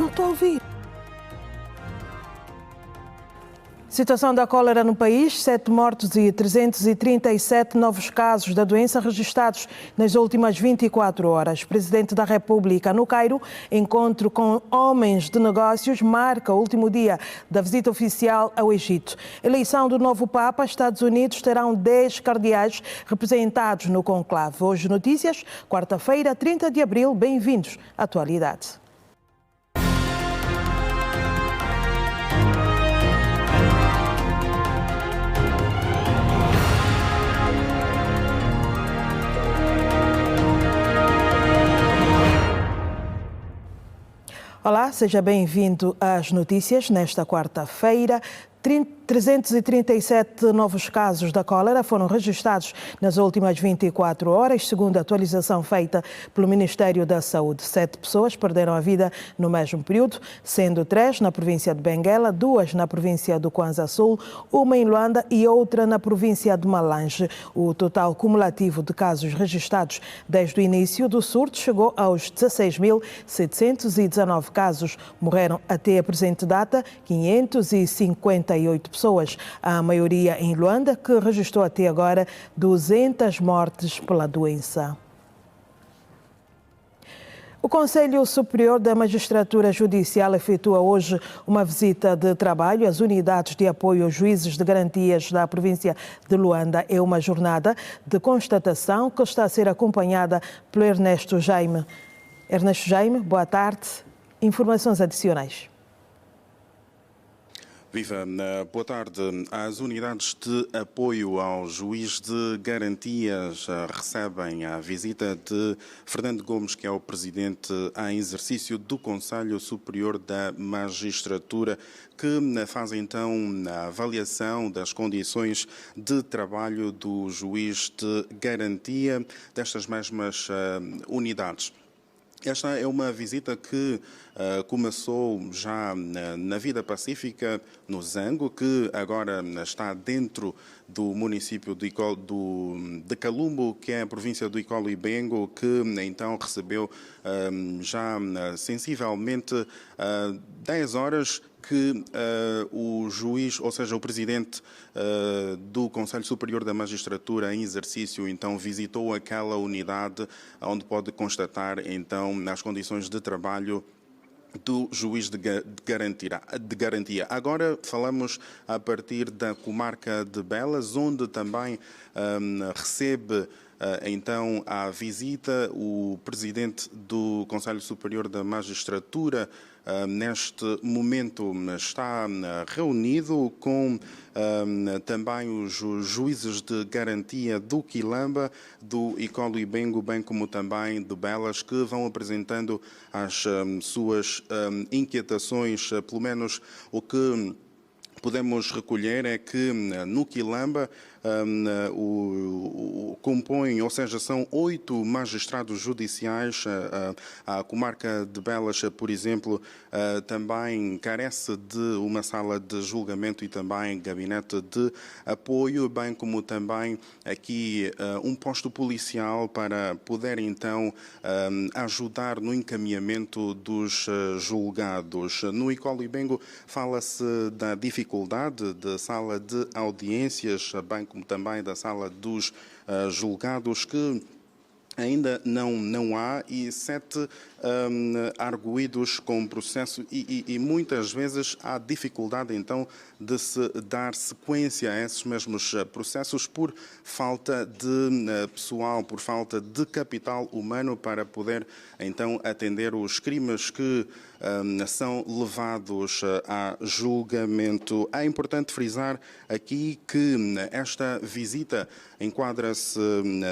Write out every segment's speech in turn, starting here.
Não estou a ouvir. Situação da cólera no país, 7 mortos e 337 novos casos da doença registrados nas últimas 24 horas. Presidente da República no Cairo, encontro com homens de negócios, marca o último dia da visita oficial ao Egito. Eleição do novo Papa, Estados Unidos terão 10 cardeais representados no conclave. Hoje notícias, quarta-feira, 30 de abril, bem-vindos à atualidade. Olá, seja bem-vindo às notícias nesta quarta-feira. 337 novos casos da cólera foram registrados nas últimas 24 horas, segundo a atualização feita pelo Ministério da Saúde. 7 pessoas perderam a vida no mesmo período, sendo 3 na província de Benguela, 2 na província do Kwanza Sul, 1 em Luanda e outra na província de Malange. O total cumulativo de casos registrados desde o início do surto chegou aos 16.719 casos. Morreram até a presente data 558 pessoas, a maioria em Luanda, que registrou até agora 200 mortes pela doença. O Conselho Superior da Magistratura Judicial efetua hoje uma visita de trabalho às unidades de apoio aos juízes de garantias da província de Luanda. É uma jornada de constatação que está a ser acompanhada pelo Ernesto Jaime. Ernesto Jaime, boa tarde. Informações adicionais. Viva, boa tarde. As unidades de apoio ao juiz de garantias recebem a visita de Fernando Gomes, que é o presidente em exercício do Conselho Superior da Magistratura, que faz então a avaliação das condições de trabalho do juiz de garantia destas mesmas unidades. Esta é uma visita que começou já na Vida Pacífica, no Zango, que agora está dentro do município de Calumbo, que é a província do Icolo e Bengo, que então recebeu já sensivelmente 10 horas que o juiz, ou seja, o presidente do Conselho Superior da Magistratura em exercício, então visitou aquela unidade onde pode constatar então as condições de trabalho do juiz de garantia. Agora falamos a partir da comarca de Belas, onde também recebe então a visita o presidente do Conselho Superior da Magistratura. Neste momento está reunido com também os juízes de garantia do Quilamba, do Icolo e Bengo, bem como também de Belas, que vão apresentando as suas inquietações, pelo menos o que podemos recolher é que no Quilamba compõem, ou seja, são 8 magistrados judiciais. A comarca de Belas, por exemplo, também carece de uma sala de julgamento e também gabinete de apoio, bem como também aqui um posto policial para poder então ajudar no encaminhamento dos julgados. No Icolo e Bengo fala-se da dificuldade de sala de audiências, bem como também da sala dos julgados, que ainda não há, e 7 arguídos com processo e muitas vezes há dificuldade então de se dar sequência a esses mesmos processos por falta de pessoal, por falta de capital humano para poder então atender os crimes que são levados a julgamento. É importante frisar aqui que esta visita enquadra-se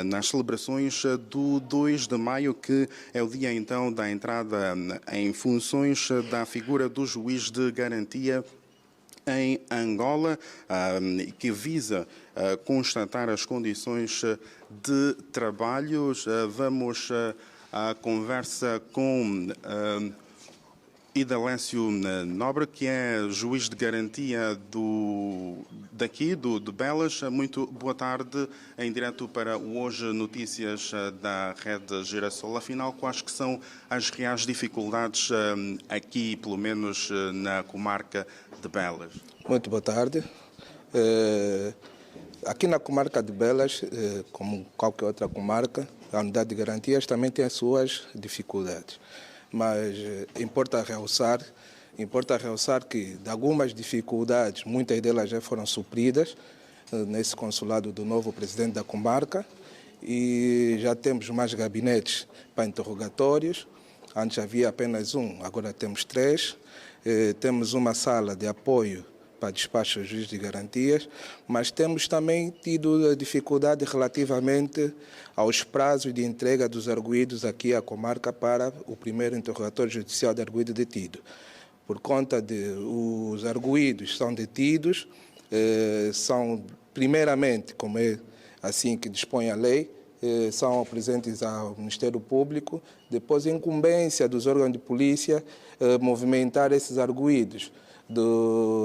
nas celebrações do 2 de maio, que é o dia então da entrada em funções da figura do juiz de garantia em Angola, que visa constatar as condições de trabalho. Vamos à conversa com Idalécio Nobre, que é juiz de garantia de Belas. Muito boa tarde, em direto para o Hoje Notícias da Rede Girassol. Afinal, quais que são as reais dificuldades aqui, pelo menos na comarca de Belas? Muito boa tarde. Aqui na comarca de Belas, como qualquer outra comarca, a unidade de garantias também tem as suas dificuldades. Mas importa realçar que de algumas dificuldades, muitas delas já foram supridas nesse consulado do novo presidente da comarca, e já temos mais gabinetes para interrogatórios. Antes havia apenas um, agora temos 3. Temos uma sala de apoio para despacho aos juízes de garantias, mas temos também tido dificuldade relativamente aos prazos de entrega dos arguidos aqui à comarca para o primeiro interrogatório judicial de arguido detido. Por conta de os arguidos são detidos, são primeiramente, como é assim que dispõe a lei, são presentes ao Ministério Público, depois a incumbência dos órgãos de polícia movimentar esses arguidos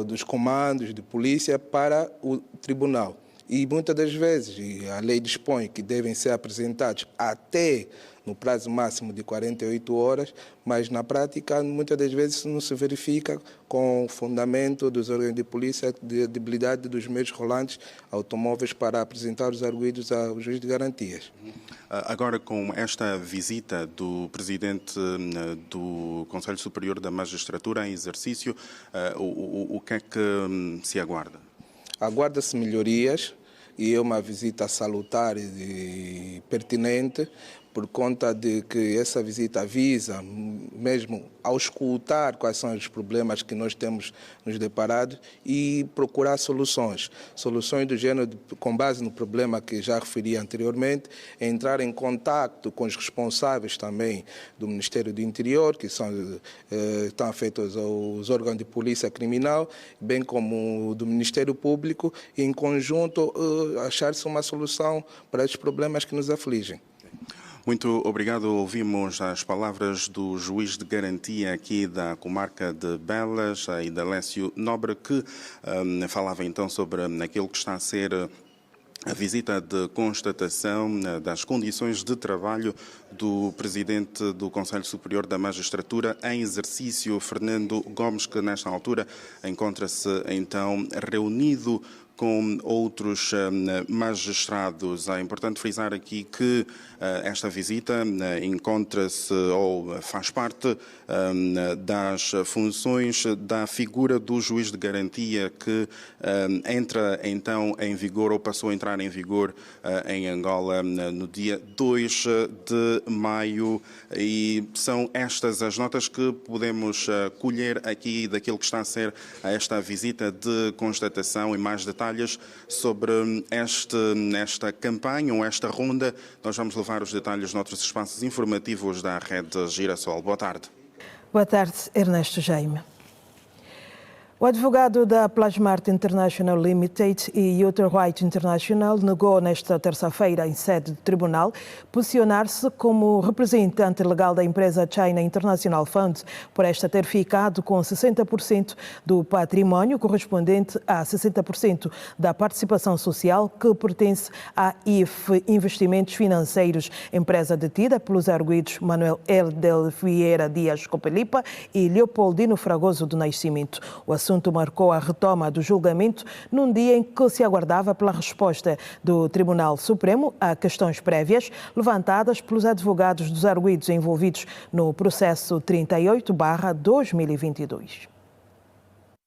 dos comandos de polícia para o tribunal. E muitas das vezes a lei dispõe que devem ser apresentados até no prazo máximo de 48 horas, mas na prática muitas das vezes isso não se verifica com o fundamento dos órgãos de polícia de debilidade dos meios rolantes automóveis para apresentar os arguidos ao juiz de garantias. Agora, com esta visita do presidente do Conselho Superior da Magistratura em exercício, o que é que se aguarda? Aguarda-se melhorias e é uma visita salutar e pertinente, por conta de que essa visita visa mesmo auscultar quais são os problemas que nós temos nos deparado e procurar soluções. Soluções do gênero, com base no problema que já referi anteriormente, entrar em contato com os responsáveis também do Ministério do Interior, que estão afeitos aos órgãos de polícia criminal, bem como do Ministério Público, e em conjunto achar-se uma solução para os problemas que nos afligem. Muito obrigado. Ouvimos as palavras do juiz de garantia aqui da comarca de Belas, Idalécio Nobre, que falava então sobre aquilo que está a ser a visita de constatação das condições de trabalho do presidente do Conselho Superior da Magistratura em exercício, Fernando Gomes, que nesta altura encontra-se então reunido com outros magistrados. É importante frisar aqui que esta visita encontra-se ou faz parte das funções da figura do juiz de garantia, que entra então em vigor ou passou a entrar em vigor em Angola no dia 2 de maio, e são estas as notas que podemos colher aqui daquilo que está a ser esta visita de constatação. E mais detalhes sobre esta campanha ou esta ronda, nós vamos levar os detalhes noutros espaços informativos da Rede Girassol. Boa tarde. Boa tarde, Ernesto Jaime. O advogado da Plasmart International Limited e Outer White International negou nesta terça-feira, em sede de tribunal, posicionar-se como representante legal da empresa China International Fund, por esta ter ficado com 60% do património correspondente a 60% da participação social que pertence à IF Investimentos Financeiros, empresa detida pelos arguidos Manuel Eldel Vieira Dias Copelipa e Leopoldino Fragoso do Nascimento. O assunto marcou a retoma do julgamento num dia em que se aguardava pela resposta do Tribunal Supremo a questões prévias levantadas pelos advogados dos arguidos envolvidos no processo 38/2022.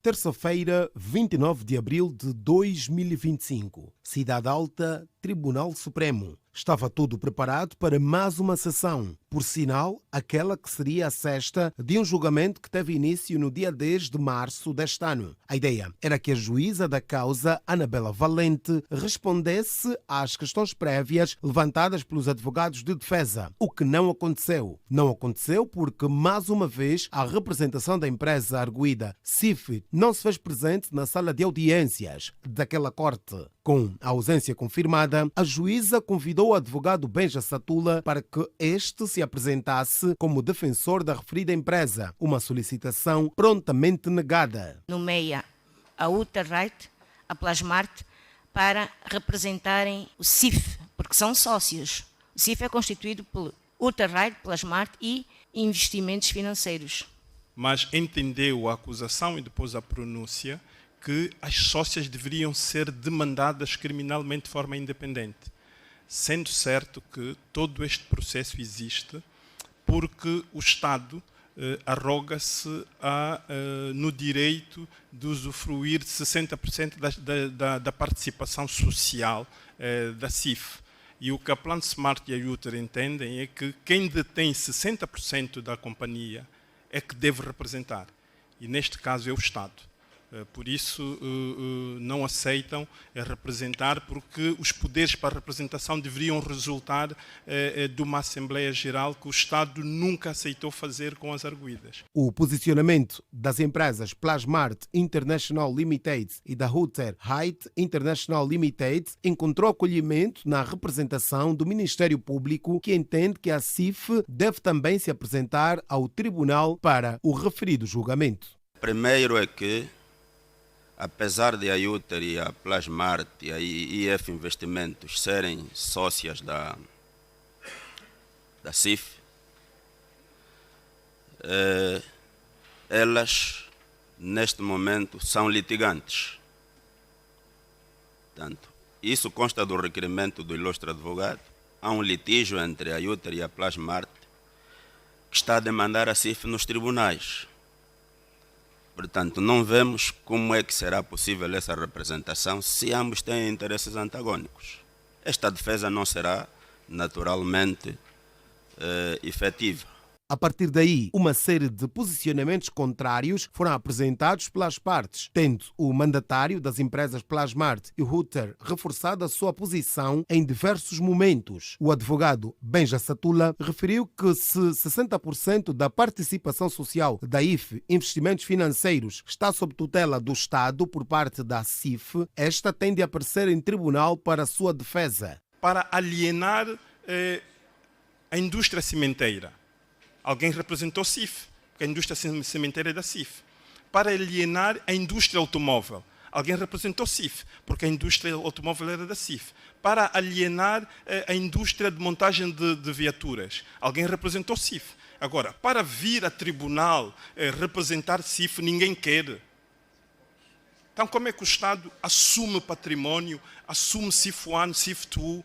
Terça-feira, 29 de abril de 2025. Cidade Alta, Tribunal Supremo. Estava tudo preparado para mais uma sessão. Por sinal, aquela que seria a sexta de um julgamento que teve início no dia 10 de março deste ano. A ideia era que a juíza da causa, Anabela Valente, respondesse às questões prévias levantadas pelos advogados de defesa, o que não aconteceu. Não aconteceu porque, mais uma vez, a representação da empresa arguida CIF não se fez presente na sala de audiências daquela corte. Com a ausência confirmada, a juíza convidou o advogado Benja Satula para que este se apresentasse como defensor da referida empresa, uma solicitação prontamente negada. Nomeia a Uterride, a Plasmart, para representarem o CIF, porque são sócios. O CIF é constituído por Uterride, Plasmart e investimentos financeiros. Mas entendeu a acusação e depois a pronúncia que as sócias deveriam ser demandadas criminalmente de forma independente, sendo certo que todo este processo existe porque o Estado arroga-se no direito de usufruir de 60% da participação social da CIF. E o que a Plant Smart e a Uter entendem é que quem detém 60% da companhia é que deve representar. E neste caso é o Estado. Por isso não aceitam representar, porque os poderes para a representação deveriam resultar de uma Assembleia Geral que o Estado nunca aceitou fazer com as arguidas. O posicionamento das empresas Plasmart International Limited e da Uterride International Limited encontrou acolhimento na representação do Ministério Público, que entende que a CIF deve também se apresentar ao Tribunal para o referido julgamento. Primeiro é que, apesar de a Uter e a Plasmart e a IF Investimentos serem sócias da CIF, elas, neste momento, são litigantes. Portanto, isso consta do requerimento do ilustre advogado. Há um litígio entre a Uter e a Plasmart que está a demandar a CIF nos tribunais. Portanto, não vemos como é que será possível essa representação se ambos têm interesses antagônicos. Esta defesa não será, naturalmente, efetiva. A partir daí, uma série de posicionamentos contrários foram apresentados pelas partes, tendo o mandatário das empresas Plasmart e Uter reforçado a sua posição em diversos momentos. O advogado Benja Satula referiu que se 60% da participação social da IF Investimentos Financeiros está sob tutela do Estado por parte da CIF, esta tem de aparecer em tribunal para a sua defesa. Para alienar a indústria cimenteira, alguém representou a CIF, porque a indústria cimenteira é da CIF. Para alienar a indústria automóvel, alguém representou a CIF, porque a indústria automóvel era da CIF. Para alienar a indústria de montagem de viaturas, alguém representou a CIF. Agora, para vir a tribunal representar CIF, ninguém quer. Então, como é que o Estado assume o património, assume CIF 1, CIF 2,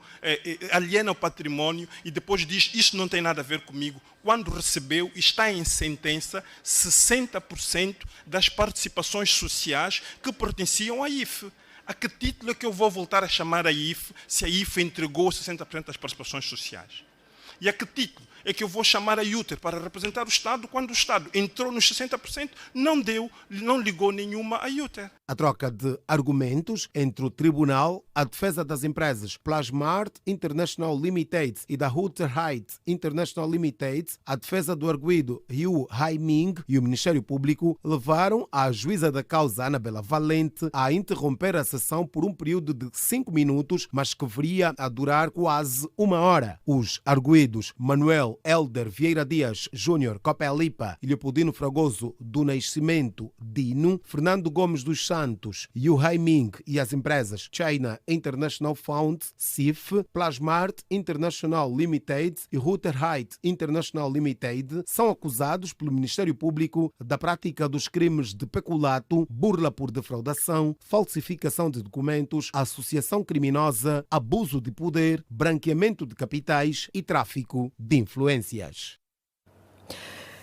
aliena o património e depois diz isto não tem nada a ver comigo, quando recebeu, está em sentença, 60% das participações sociais que pertenciam à IF. A que título é que eu vou voltar a chamar a IF se a IF entregou 60% das participações sociais? E a que título é que eu vou chamar a Uter para representar o Estado quando o Estado entrou nos 60%, não ligou nenhuma a Uter? A troca de argumentos entre o tribunal, a defesa das empresas Plasmart International Limited e da Uterride International Limited, a defesa do arguido Yu Haiming e o Ministério Público levaram a juíza da causa, Anabela Valente, a interromper a sessão por um período de 5 minutos, mas que viria a durar quase 1 hora. Os arguidos Manuel Helder Vieira Dias Júnior Copelipa e Leopoldino Fragoso do Nascimento Dino, Fernando Gomes dos Santos, Yu Haiming e as empresas China International Fund, CIF, Plasmart International Limited e Uterride International Limited são acusados pelo Ministério Público da prática dos crimes de peculato, burla por defraudação, falsificação de documentos, associação criminosa, abuso de poder, branqueamento de capitais e tráfico de influências.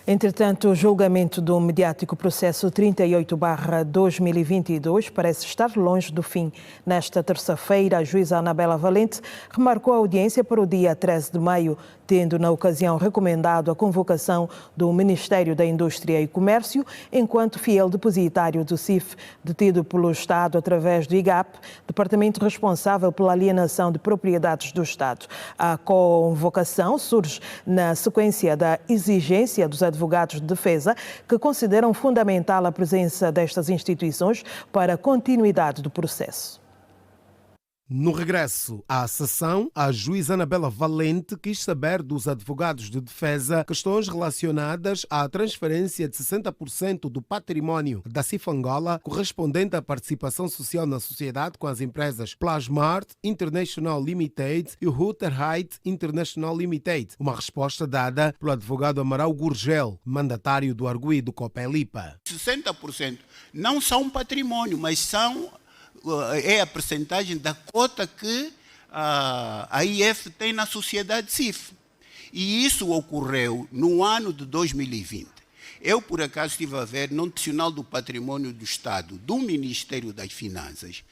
Entretanto, o julgamento do mediático processo 38/2022 parece estar longe do fim. Nesta terça-feira, a juíza Anabela Valente remarcou a audiência para o dia 13 de maio, tendo na ocasião recomendado a convocação do Ministério da Indústria e Comércio enquanto fiel depositário do CIF, detido pelo Estado através do IGAP, departamento responsável pela alienação de propriedades do Estado. A convocação surge na sequência da exigência dos advogados de defesa, que consideram fundamental a presença destas instituições para a continuidade do processo. No regresso à sessão, a juíza Anabela Valente quis saber dos advogados de defesa questões relacionadas à transferência de 60% do património da CIF Angola correspondente à participação social na sociedade com as empresas Plasmart International Limited e Hutter Height International Limited. Uma resposta dada pelo advogado Amaral Gurgel, mandatário do arguido Copelipa. 60% não são património, mas é a percentagem da cota que a IF tem na sociedade CIF. E isso ocorreu no ano de 2020. Eu, por acaso, estive a ver no Nacional do Património do Estado, do Ministério das Finanças,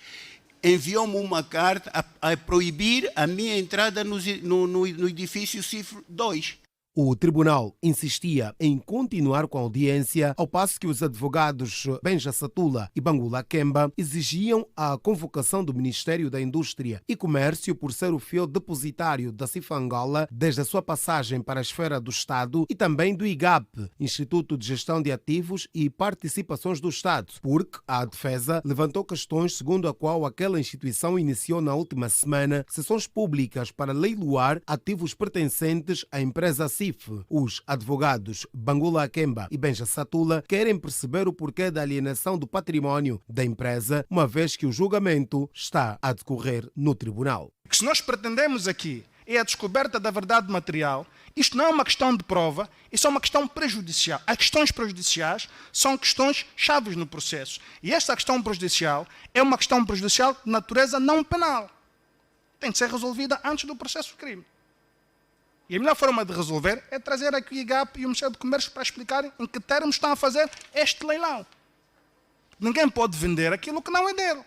enviou-me uma carta a proibir a minha entrada no edifício CIF 2. O tribunal insistia em continuar com a audiência, ao passo que os advogados Benja Satula e Bangula Kemba exigiam a convocação do Ministério da Indústria e Comércio por ser o fiel depositário da CIF Angola desde a sua passagem para a esfera do Estado e também do IGAP, Instituto de Gestão de Ativos e Participações do Estado, porque a defesa levantou questões segundo a qual aquela instituição iniciou na última semana sessões públicas para leiloar ativos pertencentes à empresa CIF. Os advogados Bangula Kemba e Benja Satula querem perceber o porquê da alienação do património da empresa, uma vez que o julgamento está a decorrer no tribunal. O que se nós pretendemos aqui é a descoberta da verdade material. Isto não é uma questão de prova, isso é uma questão prejudicial. As questões prejudiciais são questões chaves no processo. E esta questão prejudicial é uma questão prejudicial de natureza não penal. Tem de ser resolvida antes do processo de crime. E a melhor forma de resolver é trazer aqui o IGAP e o Ministério do Comércio para explicarem em que termos estão a fazer este leilão. Ninguém pode vender aquilo que não é dele.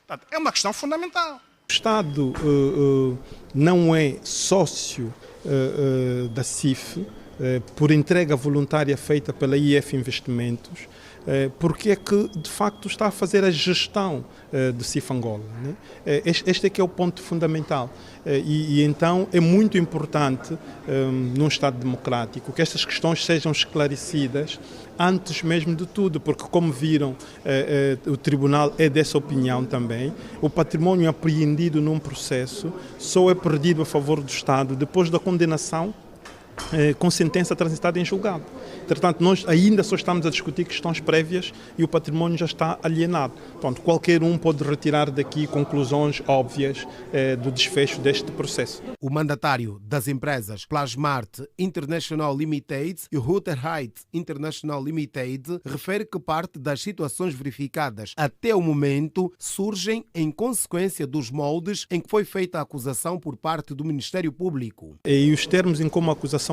Portanto, é uma questão fundamental. O Estado não é sócio da CIF por entrega voluntária feita pela IF Investimentos, porque é que, de facto, está a fazer a gestão de CIF Angola. Né? Este é que é o ponto fundamental. E então é muito importante, num Estado democrático, que estas questões sejam esclarecidas antes mesmo de tudo, porque, como viram, o Tribunal é dessa opinião também. O património apreendido num processo só é perdido a favor do Estado depois da condenação com sentença transitada em julgado. Portanto, nós ainda só estamos a discutir questões prévias e o património já está alienado. Pronto, qualquer um pode retirar daqui conclusões óbvias do desfecho deste processo. O mandatário das empresas Plasmart International Limited e Hutter Height International Limited refere que parte das situações verificadas até o momento surgem em consequência dos moldes em que foi feita a acusação por parte do Ministério Público. E os termos em como a acusação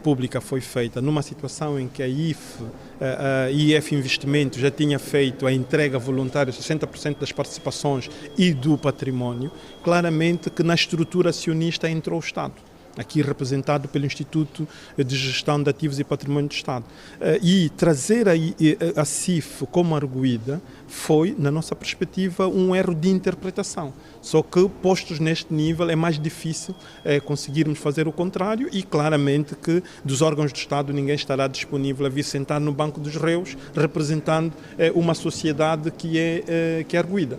pública foi feita numa situação em que a IF Investimentos já tinha feito a entrega voluntária de 60% das participações e do património, claramente que na estrutura acionista entrou o Estado, aqui representado pelo Instituto de Gestão de Ativos e Património do Estado. E trazer a CIF como arguida foi, na nossa perspectiva, um erro de interpretação. Só que, postos neste nível, é mais difícil conseguirmos fazer o contrário e, claramente, que dos órgãos do Estado ninguém estará disponível a vir sentar no banco dos réus representando uma sociedade que é arguida.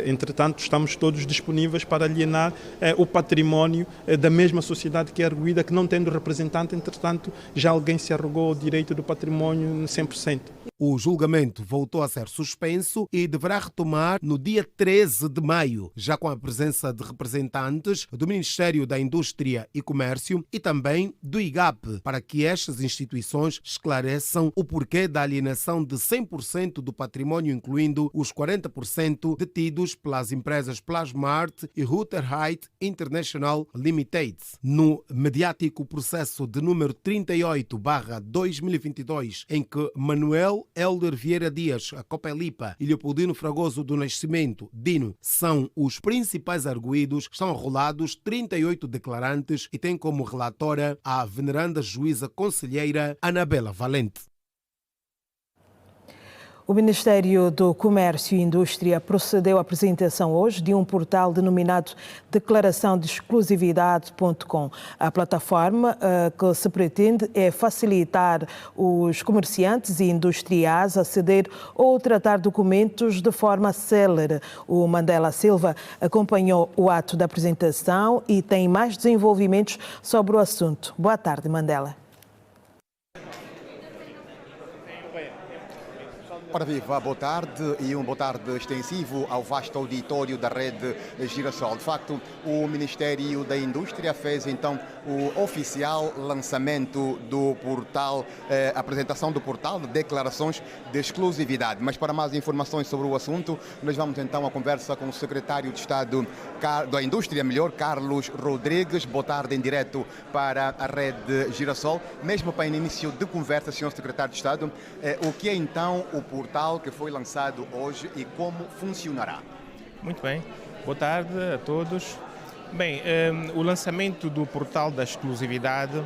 Entretanto, estamos todos disponíveis para alienar o património da mesma sociedade que é arguida, que não tendo representante, entretanto, já alguém se arrogou o direito do património 100%. O julgamento voltou a ser suspenso e deverá retomar no dia 13 de maio, já com a presença de representantes do Ministério da Indústria e Comércio e também do IGAP, para que estas instituições esclareçam o porquê da alienação de 100% do património, incluindo os 40% detidos pelas empresas Plasmart e Hutter Height International Limited. No mediático processo de número 38/2022, em que Manuel Helder Vieira Dias, a Copelipa, e Leopoldino Fragoso do Nascimento, Dino, são os principais arguidos, estão arrolados 38 declarantes e tem como relatora a veneranda juíza conselheira Anabela Valente. O Ministério do Comércio e Indústria procedeu à apresentação hoje de um portal denominado Declaração de Exclusividade.com. A plataforma que se pretende é facilitar os comerciantes e industriais a aceder ou tratar documentos de forma célere. O Mandela Silva acompanhou o ato da apresentação e tem mais desenvolvimentos sobre o assunto. Boa tarde, Mandela. Ora viva, boa tarde e boa tarde extensivo ao vasto auditório da rede Girassol. De facto, o Ministério da Indústria fez então o oficial lançamento do portal, a apresentação do portal de declarações de exclusividade. Mas para mais informações sobre o assunto, nós vamos então à conversa com o Secretário de Estado da Indústria, Carlos Rodrigues. Boa tarde em direto para a rede Girassol. Mesmo para início de conversa, Sr. Secretário de Estado, o que é então o portal que foi lançado hoje e como funcionará? Muito bem, boa tarde a todos. Bem, o lançamento do portal da exclusividade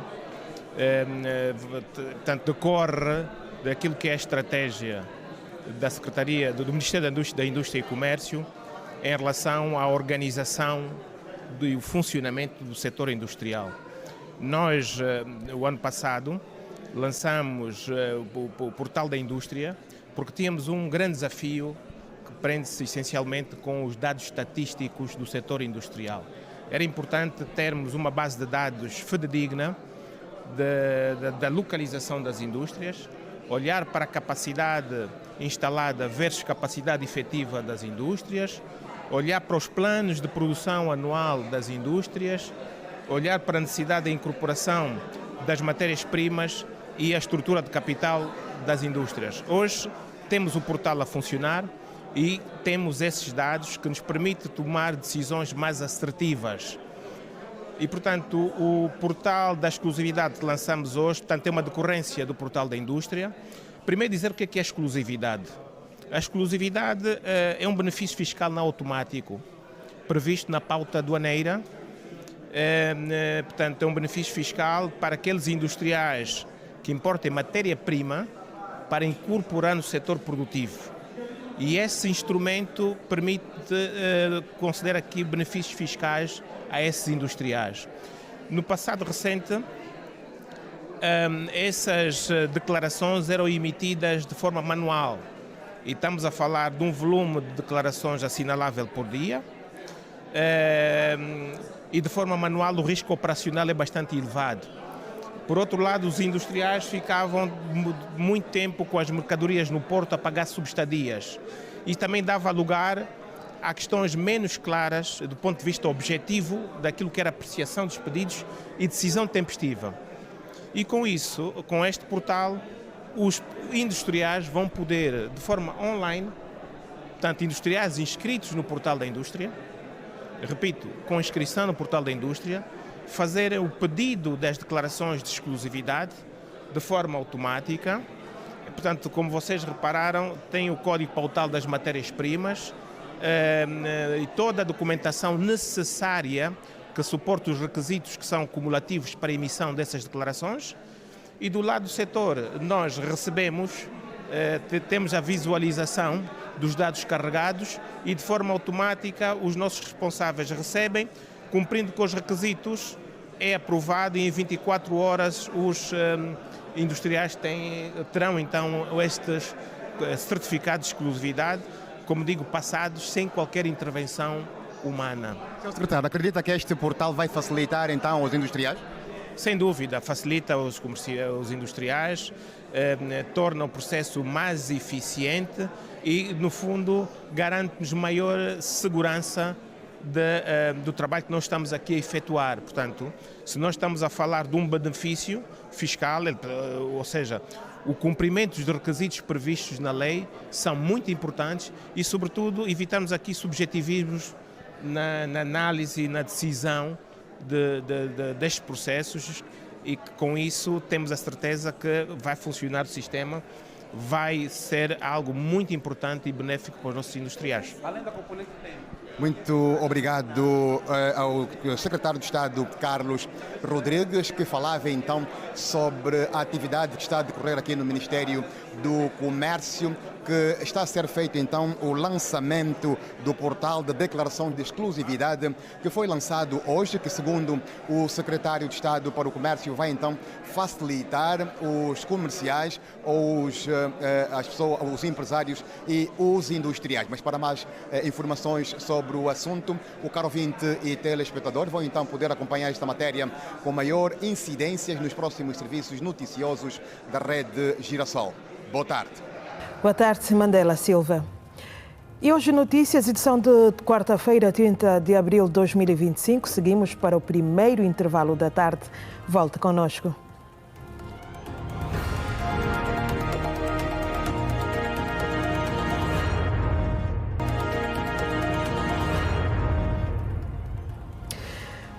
tanto decorre daquilo que é a estratégia da Secretaria do Ministério da Indústria e Comércio em relação à organização e o funcionamento do setor industrial. Nós, o ano passado, lançamos o portal da indústria porque tínhamos um grande desafio que prende-se essencialmente com os dados estatísticos do setor industrial. Era importante termos uma base de dados fidedigna da localização das indústrias, olhar para a capacidade instalada versus capacidade efetiva das indústrias, olhar para os planos de produção anual das indústrias, olhar para a necessidade de incorporação das matérias-primas e a estrutura de capital das indústrias. Hoje temos o portal a funcionar e temos esses dados que nos permitem tomar decisões mais assertivas. E, portanto, o portal da exclusividade que lançamos hoje, portanto, é uma decorrência do portal da indústria. Primeiro dizer o que é exclusividade. A exclusividade é um benefício fiscal não automático, previsto na pauta aduaneira. Portanto, é um benefício fiscal para aqueles industriais que importem matéria-prima para incorporar no setor produtivo. E esse instrumento permite conceder aqui benefícios fiscais a esses industriais. No passado recente, essas declarações eram emitidas de forma manual. E estamos a falar de um volume de declarações assinalável por dia. E de forma manual o risco operacional é bastante elevado. Por outro lado, os industriais ficavam muito tempo com as mercadorias no porto a pagar subestadias. E também dava lugar a questões menos claras do ponto de vista objetivo daquilo que era apreciação dos pedidos e decisão tempestiva. E com isso, com este portal, os industriais vão poder, de forma online, portanto, industriais inscritos no portal da indústria, repito, com inscrição no portal da indústria, fazer o pedido das declarações de exclusividade de forma automática. Portanto, como vocês repararam, tem o código pautal das matérias-primas e toda a documentação necessária que suporta os requisitos que são cumulativos para a emissão dessas declarações. E do lado do setor, nós recebemos, temos a visualização dos dados carregados e de forma automática os nossos responsáveis recebem, cumprindo com os requisitos, é aprovado e em 24 horas os industriais terão então estes certificados de exclusividade, como digo, passados sem qualquer intervenção humana. Sr. Secretário, acredita que este portal vai facilitar então os industriais? Sem dúvida, facilita os industriais, torna o processo mais eficiente e, no fundo, garante-nos maior segurança do trabalho que nós estamos aqui a efetuar. Portanto, se nós estamos a falar de um benefício fiscal, ou seja, o cumprimento dos requisitos previstos na lei são muito importantes e, sobretudo, evitamos aqui subjetivismos na análise e na decisão destes processos e que, com isso, temos a certeza que vai funcionar o sistema, vai ser algo muito importante e benéfico para os nossos industriais. Além da componente Muito obrigado ao secretário de Estado, Carlos Rodrigues, que falava então sobre a atividade que está a decorrer aqui no Ministério do Comércio, que está a ser feito então o lançamento do portal de declaração de exclusividade que foi lançado hoje, que segundo o secretário de Estado para o Comércio vai então facilitar os comerciais, as pessoas, os empresários e os industriais. Mas para mais informações sobre o assunto, o caro ouvinte e telespectador vão então poder acompanhar esta matéria com maior incidência nos próximos serviços noticiosos da Rede Girassol. Boa tarde. Boa tarde, Mandela Silva. E hoje notícias, edição de quarta-feira, 30 de abril de 2025. Seguimos para o primeiro intervalo da tarde. Volte connosco.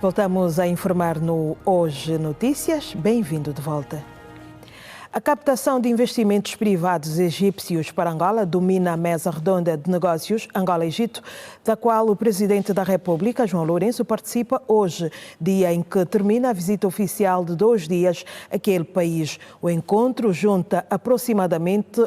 Voltamos a informar no Hoje Notícias. Bem-vindo de volta. A captação de investimentos privados egípcios para Angola domina a mesa redonda de negócios Angola-Egito, da qual o Presidente da República, João Lourenço, participa hoje, dia em que termina a visita oficial de 2 dias àquele país. O encontro junta aproximadamente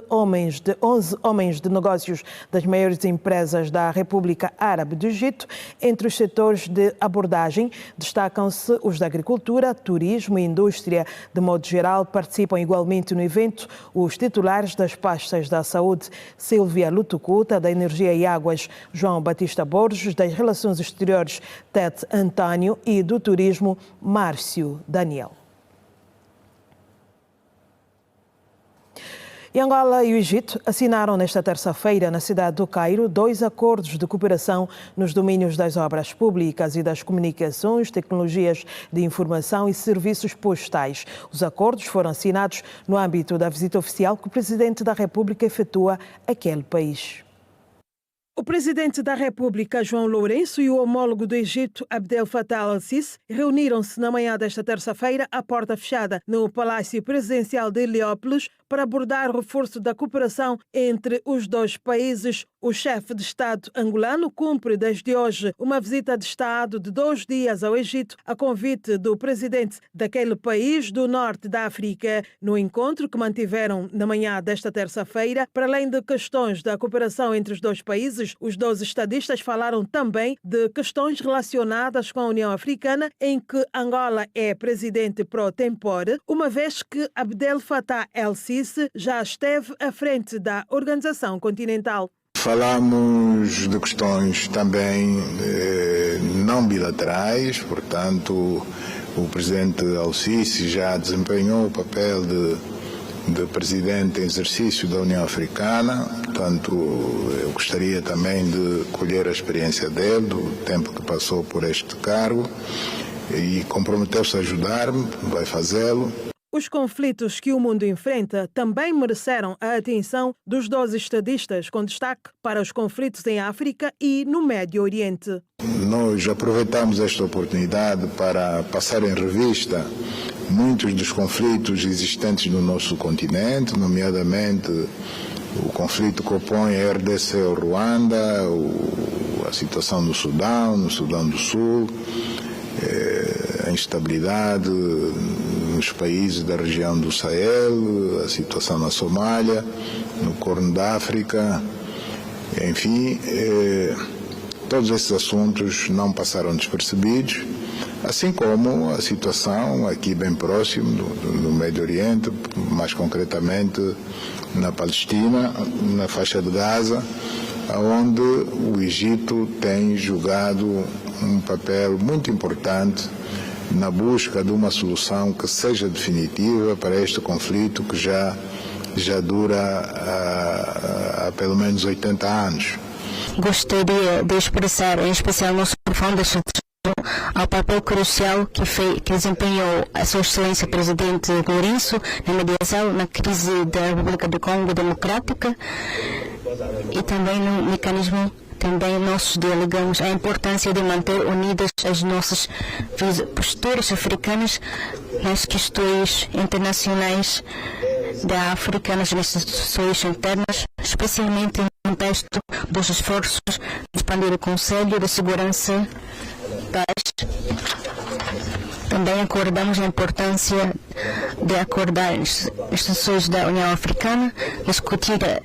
11 homens de negócios das maiores empresas da República Árabe do Egito. Entre os setores de abordagem destacam-se os da agricultura, turismo e indústria. De modo geral, participam igualmente no evento os titulares das pastas da Saúde, Silvia Lutucuta, da Energia e Águas, João Batista Borges, das Relações Exteriores, Tete Antônio, e do Turismo, Márcio Daniel. E Angola e o Egito assinaram nesta terça-feira, na cidade do Cairo, 2 acordos de cooperação nos domínios das obras públicas e das comunicações, tecnologias de informação e serviços postais. Os acordos foram assinados no âmbito da visita oficial que o Presidente da República efetua àquele país. O Presidente da República, João Lourenço, e o homólogo do Egito, Abdel Fattah al-Sisi, reuniram-se na manhã desta terça-feira à porta fechada no Palácio Presidencial de Heliópolis para abordar o reforço da cooperação entre os 2 países. O chefe de Estado angolano cumpre desde hoje uma visita de Estado de 2 dias ao Egito, a convite do presidente daquele país do norte da África. No encontro que mantiveram na manhã desta terça-feira, para além de questões da cooperação entre os 2 países, os 2 estadistas falaram também de questões relacionadas com a União Africana, em que Angola é presidente pro tempore, uma vez que Abdel Fattah el-Sisi já esteve à frente da organização continental. Falamos de questões também não bilaterais, portanto, o presidente al-Sisi já desempenhou o papel de presidente em exercício da União Africana, portanto, eu gostaria também de colher a experiência dele, do tempo que passou por este cargo, e comprometeu-se a ajudar-me, vai fazê-lo. Os conflitos que o mundo enfrenta também mereceram a atenção dos 2 estadistas, com destaque para os conflitos em África e no Médio Oriente. Nós aproveitamos esta oportunidade para passar em revista muitos dos conflitos existentes no nosso continente, nomeadamente o conflito que opõe a RDC ao Ruanda, a situação no Sudão do Sul, a instabilidade nos países da região do Sahel, a situação na Somália, no Corno da África, enfim, todos esses assuntos não passaram despercebidos, assim como a situação aqui bem próximo no Médio Oriente, mais concretamente na Palestina, na faixa de Gaza, onde o Egito tem jogado um papel muito importante na busca de uma solução que seja definitiva para este conflito que já dura há pelo menos 80 anos. Gostaria de expressar em especial nosso profundo ao papel crucial que desempenhou a Sua Excelência Presidente Lourenço na mediação na crise da República do Congo Democrática e também no mecanismo. Também nós delegamos a importância de manter unidas as nossas posturas africanas nas questões internacionais da África, nas instituições internas, especialmente contexto dos esforços de expandir o Conselho de Segurança Paz. Também acordamos a importância de acordar as instituições da União Africana,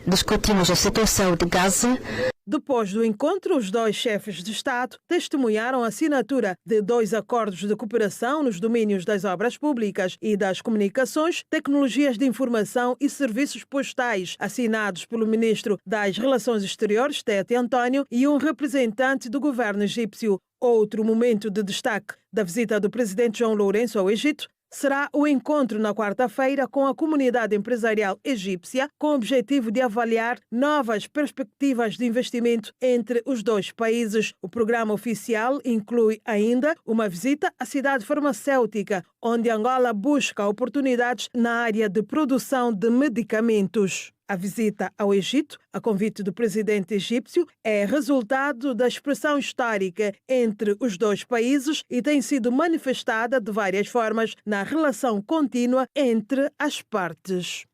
discutimos a situação de Gaza. Depois do encontro, os dois chefes de Estado testemunharam a assinatura de 2 acordos de cooperação nos domínios das obras públicas e das comunicações, tecnologias de informação e serviços postais, assinados pelo ministro das Relações Exteriores, Tete António, e um representante do governo egípcio. Outro momento de destaque da visita do presidente João Lourenço ao Egito será o encontro na quarta-feira com a comunidade empresarial egípcia, com o objetivo de avaliar novas perspectivas de investimento entre os dois países. O programa oficial inclui ainda uma visita à cidade farmacêutica, onde Angola busca oportunidades na área de produção de medicamentos. A visita ao Egito, a convite do presidente egípcio, é resultado da expressão histórica entre os dois países e tem sido manifestada de várias formas na relação contínua entre as partes.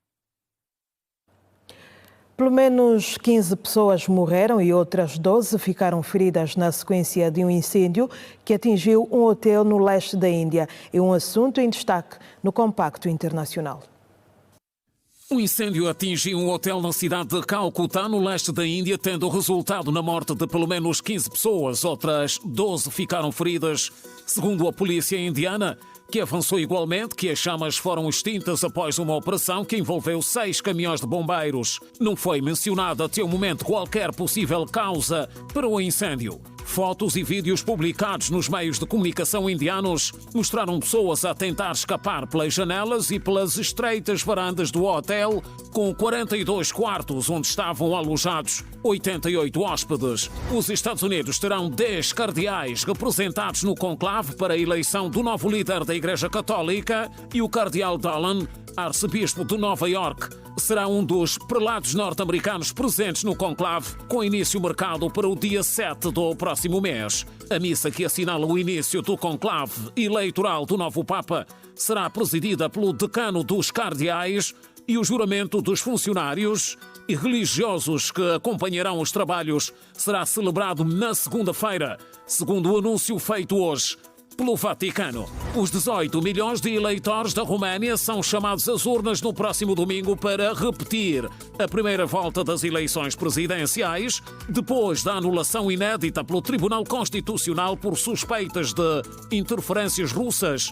Pelo menos 15 pessoas morreram e outras 12 ficaram feridas na sequência de um incêndio que atingiu um hotel no leste da Índia. É um assunto em destaque no Compacto Internacional. O incêndio atingiu um hotel na cidade de Calcutá, no leste da Índia, tendo resultado na morte de pelo menos 15 pessoas. Outras 12 ficaram feridas. Segundo a polícia indiana, que avançou igualmente que as chamas foram extintas após uma operação que envolveu 6 caminhões de bombeiros. Não foi mencionada até o momento qualquer possível causa para o incêndio. Fotos e vídeos publicados nos meios de comunicação indianos mostraram pessoas a tentar escapar pelas janelas e pelas estreitas varandas do hotel, com 42 quartos onde estavam alojados 88 hóspedes. Os Estados Unidos terão 10 cardeais representados no conclave para a eleição do novo líder da Igreja Católica e o cardeal Dolan, arcebispo de Nova York, será um dos prelados norte-americanos presentes no conclave, com início marcado para o dia 7 do próximo mês. A missa que assinala o início do conclave eleitoral do novo Papa será presidida pelo decano dos cardeais e o juramento dos funcionários e religiosos que acompanharão os trabalhos será celebrado na segunda-feira, segundo o anúncio feito hoje pelo Vaticano. Os 18 milhões de eleitores da Roménia são chamados às urnas no próximo domingo para repetir a primeira volta das eleições presidenciais, depois da anulação inédita pelo Tribunal Constitucional por suspeitas de interferências russas.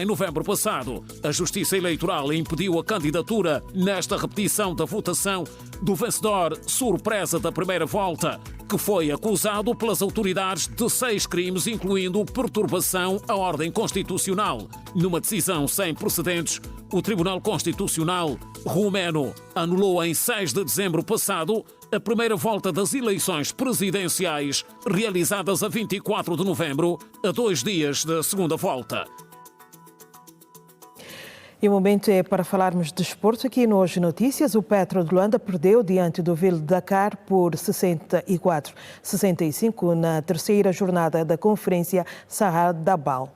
Em novembro passado, a Justiça Eleitoral impediu a candidatura nesta repetição da votação do vencedor surpresa da primeira volta, que foi acusado pelas autoridades de 6 crimes, incluindo perturbação à ordem constitucional. Numa decisão sem precedentes, o Tribunal Constitucional romeno anulou em 6 de dezembro passado a primeira volta das eleições presidenciais, realizadas a 24 de novembro, a 2 dias da segunda volta. E o momento é para falarmos de desporto aqui no Hoje Notícias. O Petro de Luanda perdeu diante do Ville de Dakar por 64-65 na terceira jornada da Conferência Sahara Dabal.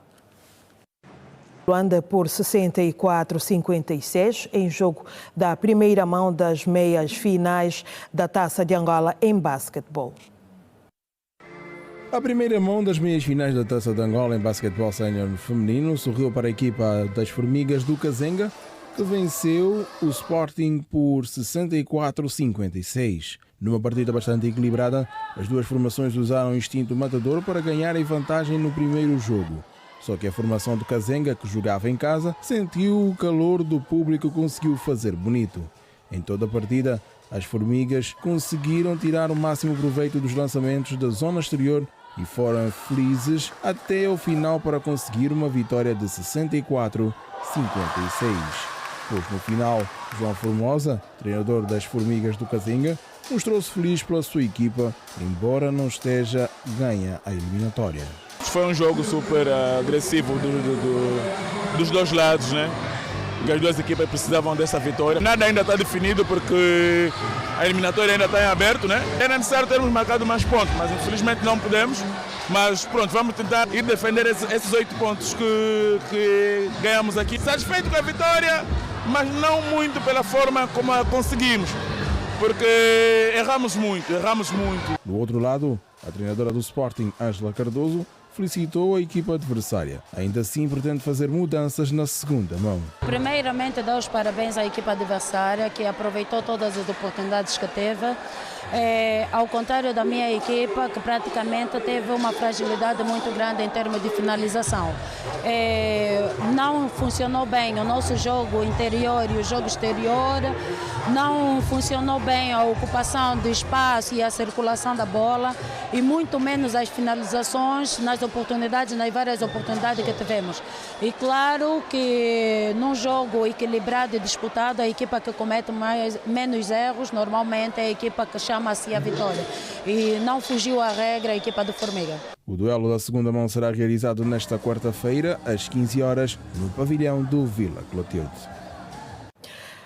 Luanda por 64-56 em jogo da primeira mão das meias finais da Taça de Angola em basquetebol. A primeira mão das meias finais da Taça de Angola em basquetebol sénior feminino sorriu para a equipa das Formigas do Kazenga, que venceu o Sporting por 64-56. Numa partida bastante equilibrada, as duas formações usaram o instinto matador para ganharem vantagem no primeiro jogo. Só que a formação do Kazenga, que jogava em casa, sentiu o calor do público e conseguiu fazer bonito. Em toda a partida, as Formigas conseguiram tirar o máximo proveito dos lançamentos da zona exterior e foram felizes até o final para conseguir uma vitória de 64-56. Pois no final, João Formosa, treinador das Formigas do Kazenga, mostrou-se feliz pela sua equipa, embora não esteja ganha a eliminatória. Foi um jogo super agressivo dos dois lados, né? Que as duas equipas precisavam dessa vitória. Nada ainda está definido porque a eliminatória ainda está em aberto, né? Era necessário termos marcado mais pontos, mas infelizmente não podemos. Mas pronto, vamos tentar ir defender esses 8 pontos que ganhamos aqui. Satisfeito com a vitória, mas não muito pela forma como a conseguimos. porque erramos muito. Do outro lado, a treinadora do Sporting, Ângela Cardoso, felicitou a equipa adversária. Ainda assim, pretende fazer mudanças na segunda mão. Primeiramente, dou os parabéns à equipa adversária, que aproveitou todas as oportunidades que teve. Ao contrário da minha equipa, que praticamente teve uma fragilidade muito grande em termos de finalização. Não funcionou bem o nosso jogo interior e o jogo exterior, não funcionou bem a ocupação do espaço e a circulação da bola, e muito menos as finalizações nas várias oportunidades que tivemos. E claro que num jogo equilibrado e disputado, a equipa que comete menos erros normalmente é a equipa que chama-se a vitória. E não fugiu à regra a equipa do Formiga. O duelo da segunda mão será realizado nesta quarta-feira, às 15 horas, no pavilhão do Vila Clotilde.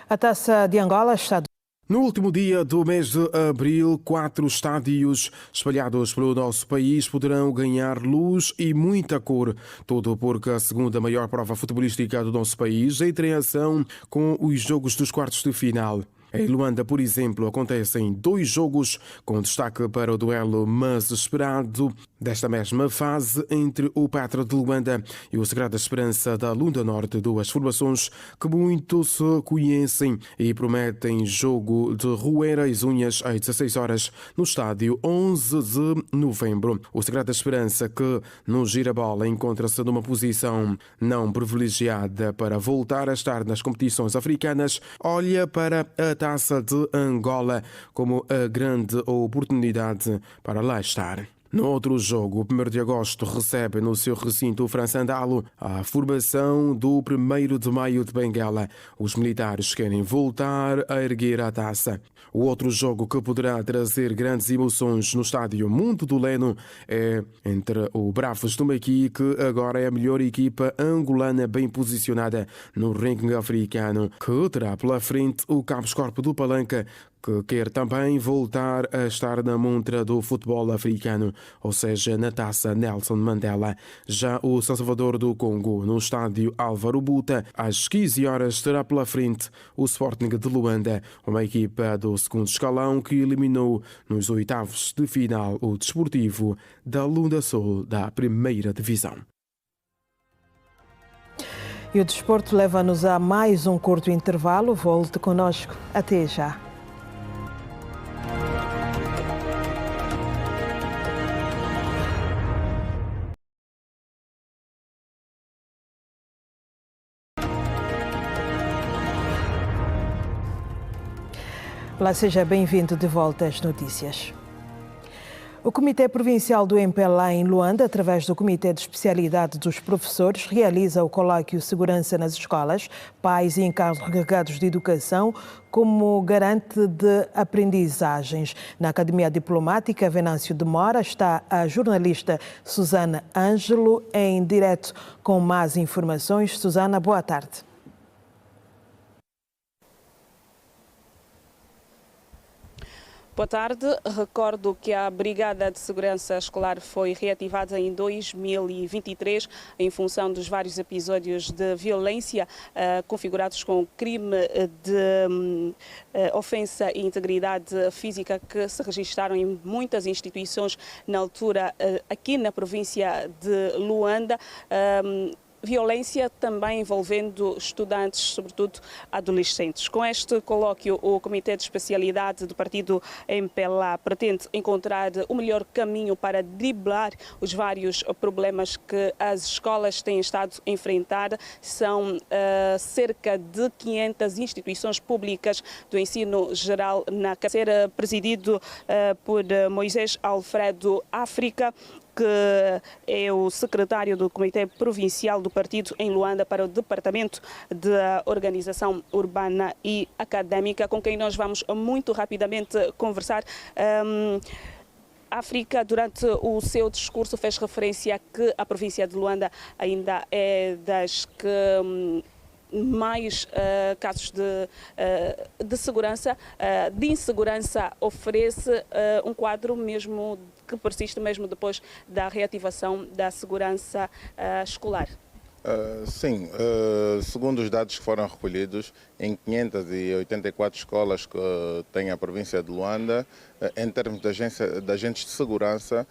A Taça de Angola está... No último dia do mês de abril, 4 estádios espalhados pelo nosso país poderão ganhar luz e muita cor. Tudo porque a segunda maior prova futebolística do nosso país entra em ação com os jogos dos quartos de final. Em Luanda, por exemplo, acontecem 2 jogos com destaque para o duelo mais esperado desta mesma fase entre o Pátria de Luanda e o Sagrada Esperança da Lunda Norte, 2 formações que muito se conhecem e prometem jogo de roer as unhas às 16 horas no estádio 11 de novembro. O Sagrada Esperança, que no Girabola encontra-se numa posição não privilegiada para voltar a estar nas competições africanas, olha para a Taça de Angola como a grande oportunidade para lá estar. No outro jogo, o 1º de agosto recebe no seu recinto Fransandalo a formação do 1º de maio de Benguela. Os militares querem voltar a erguer a taça. O outro jogo que poderá trazer grandes emoções no estádio Mundo do Leno é entre o Bravos do Maqui, que agora é a melhor equipa angolana bem posicionada no ranking africano, que terá pela frente o Cabos Corpo do Palanca, que quer também voltar a estar na montra do futebol africano, ou seja, na taça Nelson Mandela. Já o São Salvador do Congo, no estádio Álvaro Buta, às 15 horas terá pela frente o Sporting de Luanda, uma equipa do segundo escalão que eliminou nos oitavos de final o Desportivo da Lunda Sul da primeira divisão. E o desporto leva-nos a mais um curto intervalo. Volte connosco. Até já. Olá, seja bem-vindo de volta às notícias. O Comitê Provincial do MPLA em Luanda, através do Comitê de Especialidade dos Professores, realiza o colóquio Segurança nas Escolas, Pais e Encarregados de Educação como garante de aprendizagens. Na Academia Diplomática Venâncio de Mora está a jornalista Susana Ângelo em direto com mais informações. Susana, boa tarde. Boa tarde. Recordo que a Brigada de Segurança Escolar foi reativada em 2023 em função dos vários episódios de violência configurados com crime de ofensa e integridade física que se registraram em muitas instituições na altura aqui na província de Luanda. Violência também envolvendo estudantes, sobretudo adolescentes. Com este colóquio, o Comitê de Especialidade do Partido MPLA pretende encontrar o melhor caminho para driblar os vários problemas que as escolas têm estado a enfrentar. São cerca de 500 instituições públicas do ensino geral na ser presidido por Moisés Alfredo África, que é o secretário do Comitê Provincial do Partido em Luanda para o Departamento de Organização Urbana e Académica, com quem nós vamos muito rapidamente conversar. África, durante o seu discurso, fez referência a que a província de Luanda ainda é das que mais casos de segurança, de insegurança, oferece um quadro mesmo que persiste mesmo depois da reativação da segurança escolar. Sim, segundo os dados que foram recolhidos, em 584 escolas que tem a província de Luanda, em termos de agentes de segurança,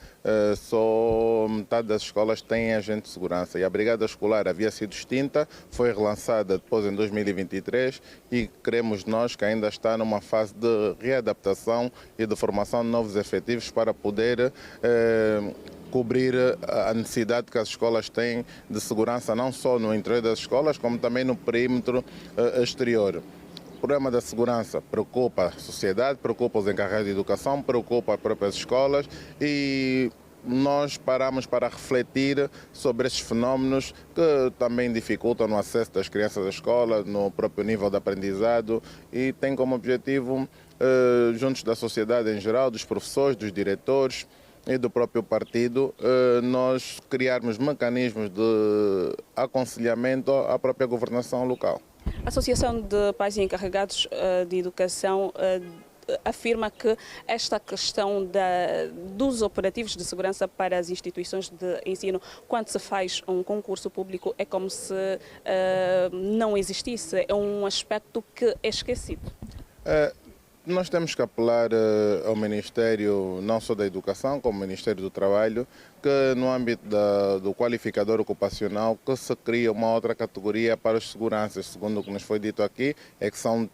só metade das escolas têm agente de segurança. E a Brigada Escolar havia sido extinta, foi relançada depois em 2023 e queremos nós que ainda está numa fase de readaptação e de formação de novos efetivos para poder cobrir a necessidade que as escolas têm de segurança, não só no interior das escolas, como também no perímetro exterior. O problema da segurança preocupa a sociedade, preocupa os encarregados de educação, preocupa as próprias escolas e nós paramos para refletir sobre estes fenómenos que também dificultam o acesso das crianças à escola, no próprio nível de aprendizado e tem como objetivo, juntos da sociedade em geral, dos professores, dos diretores, e do próprio partido, nós criarmos mecanismos de aconselhamento à própria governação local. A Associação de Pais e Encarregados de Educação afirma que esta questão dos operativos de segurança para as instituições de ensino, quando se faz um concurso público, é como se não existisse, é um aspecto que é esquecido. Nós temos que apelar ao Ministério, não só da Educação, como ao Ministério do Trabalho, que no âmbito do qualificador ocupacional, que se cria uma outra categoria para os seguranças, segundo o que nos foi dito aqui, é que são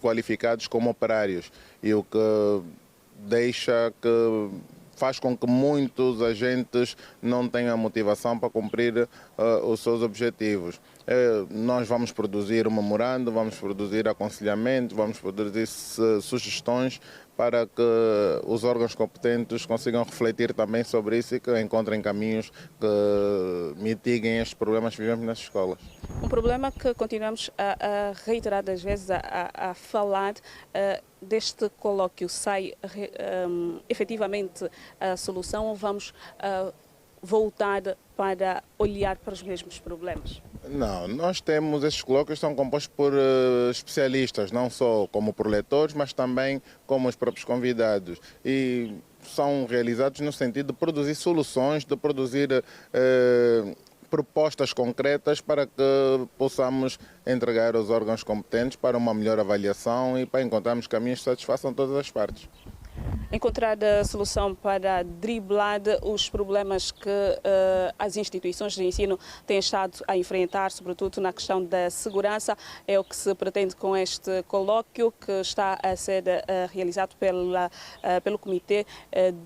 qualificados como operários, e o que faz com que muitos agentes não tenham motivação para cumprir os seus objetivos. Nós vamos produzir um memorando, vamos produzir aconselhamento, vamos produzir sugestões para que os órgãos competentes consigam refletir também sobre isso e que encontrem caminhos que mitiguem estes problemas que vivemos nas escolas. Um problema que continuamos a reiteradas vezes a falar deste colóquio, sai efetivamente a solução ou vamos voltar para olhar para os mesmos problemas? Não, nós temos, esses colóquios são compostos por especialistas, não só como por leitores, mas também como os próprios convidados. E são realizados no sentido de produzir soluções, de produzir propostas concretas para que possamos entregar aos órgãos competentes para uma melhor avaliação e para encontrarmos caminhos que satisfaçam todas as partes. Encontrar a solução para driblar os problemas que as instituições de ensino têm estado a enfrentar, sobretudo na questão da segurança, é o que se pretende com este colóquio que está a ser realizado pelo Comitê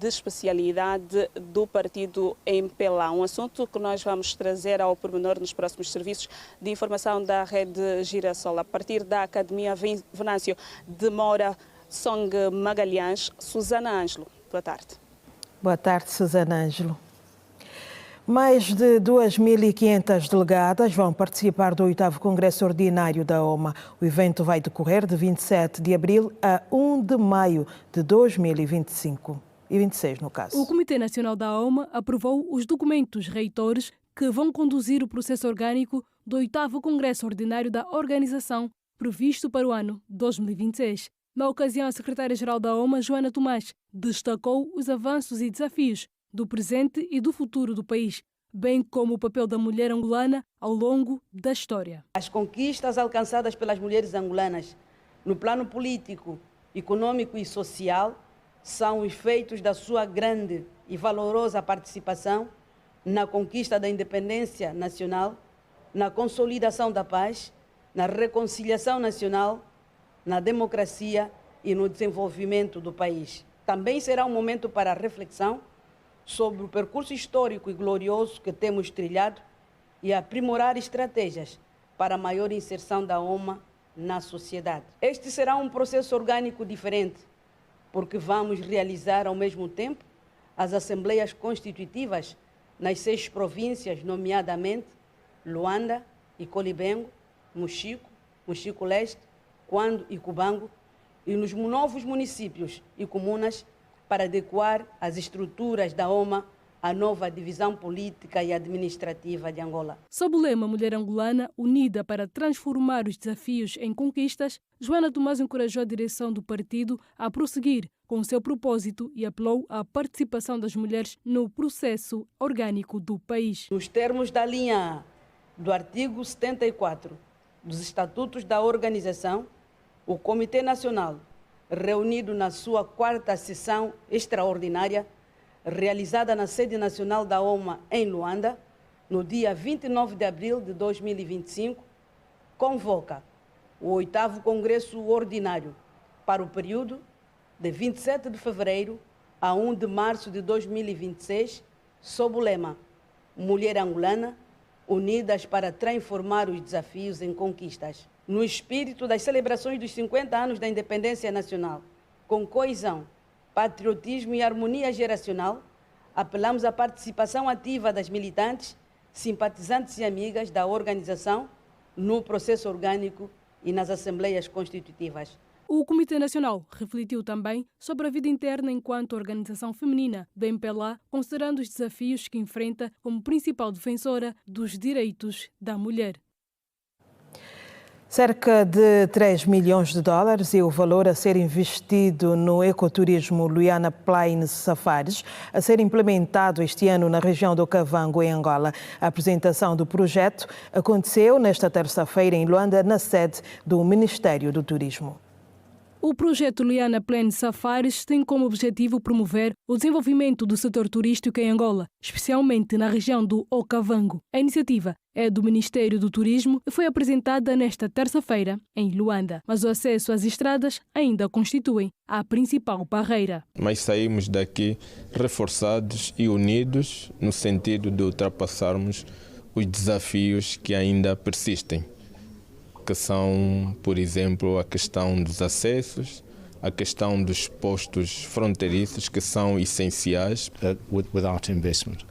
de Especialidade do Partido MPLA. Um assunto que nós vamos trazer ao pormenor nos próximos serviços de informação da Rede Girassol. A partir da Academia Venâncio de Moura Song Magalhães, Susana Ângelo. Boa tarde. Boa tarde, Susana Ângelo. Mais de 2.500 delegadas vão participar do 8º Congresso Ordinário da OMA. O evento vai decorrer de 27 de abril a 1 de maio de 2025 e 26, no caso. O Comitê Nacional da OMA aprovou os documentos reitores que vão conduzir o processo orgânico do 8º Congresso Ordinário da organização, previsto para o ano 2026. Na ocasião, a secretária-geral da OMA, Joana Tomás, destacou os avanços e desafios do presente e do futuro do país, bem como o papel da mulher angolana ao longo da história. As conquistas alcançadas pelas mulheres angolanas no plano político, econômico e social são efeitos da sua grande e valorosa participação na conquista da independência nacional, na consolidação da paz, na reconciliação nacional, na democracia e no desenvolvimento do país. Também será um momento para a reflexão sobre o percurso histórico e glorioso que temos trilhado e aprimorar estratégias para a maior inserção da OMA na sociedade. Este será um processo orgânico diferente, porque vamos realizar ao mesmo tempo as assembleias constitutivas nas 6 províncias, nomeadamente Luanda, Icolibengo, Mochico, Mochico Leste, Quando e Cubango, e nos novos municípios e comunas para adequar as estruturas da OMA a nova divisão política e administrativa de Angola. Sob o lema Mulher Angolana, unida para transformar os desafios em conquistas, Joana Tomás encorajou a direção do partido a prosseguir com seu propósito e apelou à participação das mulheres no processo orgânico do país. Nos termos da linha A do artigo 74 dos Estatutos da Organização, o Comitê Nacional, reunido na sua 4ª sessão extraordinária, realizada na sede nacional da OMA em Luanda, no dia 29 de abril de 2025, convoca o 8º Congresso Ordinário para o período de 27 de fevereiro a 1 de março de 2026, sob o lema Mulher Angolana, unidas para transformar os desafios em conquistas. No espírito das celebrações dos 50 anos da independência nacional, com coesão, patriotismo e harmonia geracional, apelamos à participação ativa das militantes, simpatizantes e amigas da organização no processo orgânico e nas assembleias constitutivas. O Comitê Nacional refletiu também sobre a vida interna enquanto organização feminina do MPLA, considerando os desafios que enfrenta como principal defensora dos direitos da mulher. Cerca de 3 milhões de dólares é o valor a ser investido no ecoturismo Luiana Plains Safaris, a ser implementado este ano na região do Okavango, em Angola. A apresentação do projeto aconteceu nesta terça-feira em Luanda, na sede do Ministério do Turismo. O projeto Luiana Plains Safaris tem como objetivo promover o desenvolvimento do setor turístico em Angola, especialmente na região do Okavango. A iniciativa é do Ministério do Turismo e foi apresentada nesta terça-feira em Luanda, mas o acesso às estradas ainda constituem a principal barreira. Mas saímos daqui reforçados e unidos no sentido de ultrapassarmos os desafios que ainda persistem, que são, por exemplo, a questão dos acessos, a questão dos postos fronteiriços, que são essenciais. Without investment.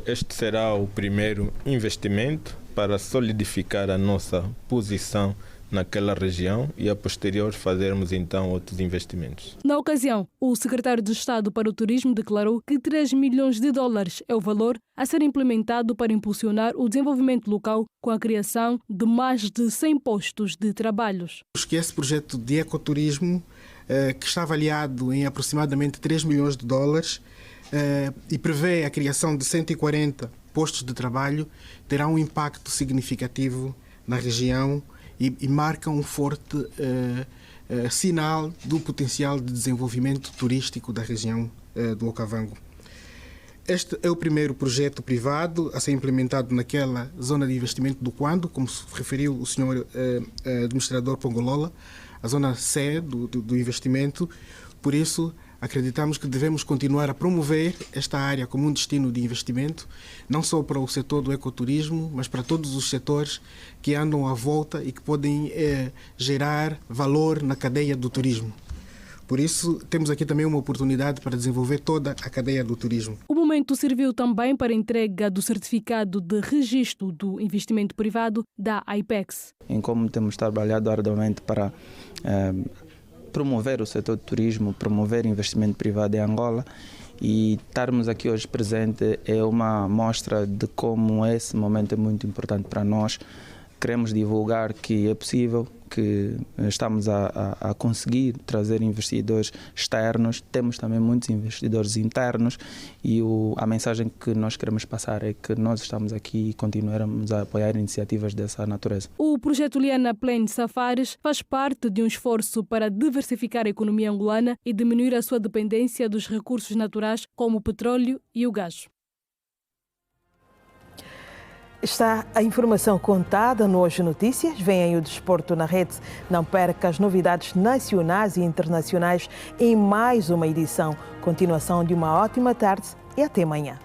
Este será o primeiro investimento para solidificar a nossa posição naquela região e a posterior fazermos então outros investimentos. Na ocasião, o secretário de Estado para o Turismo declarou que 3 milhões de dólares é o valor a ser implementado para impulsionar o desenvolvimento local com a criação de mais de 100 postos de trabalho. Que esse projeto de ecoturismo, que está avaliado em aproximadamente 3 milhões de dólares e prevê a criação de 140 postos de trabalho, terá um impacto significativo na região e marca um forte sinal do potencial de desenvolvimento turístico da região do Okavango. Este é o primeiro projeto privado a ser implementado naquela zona de investimento do Quando, como se referiu o senhor administrador Pongolola, a zona C do investimento. Por isso, acreditamos que devemos continuar a promover esta área como um destino de investimento, não só para o setor do ecoturismo, mas para todos os setores que andam à volta e que podem gerar valor na cadeia do turismo. Por isso, temos aqui também uma oportunidade para desenvolver toda a cadeia do turismo. O momento serviu também para a entrega do certificado de registro do investimento privado da IPEX. Em como temos trabalhado arduamente para promover o setor do turismo, promover investimento privado em Angola, e estarmos aqui hoje presente é uma mostra de como esse momento é muito importante para nós. Queremos divulgar que é possível, que estamos a conseguir trazer investidores externos, temos também muitos investidores internos e a mensagem que nós queremos passar é que nós estamos aqui e continuaremos a apoiar iniciativas dessa natureza. O projeto Luiana Plains Safaris faz parte de um esforço para diversificar a economia angolana e diminuir a sua dependência dos recursos naturais como o petróleo e o gás. Está a informação contada no Hoje Notícias. Vem aí o Desporto na Rede. Não perca as novidades nacionais e internacionais em mais uma edição. Continuação de uma ótima tarde e até amanhã.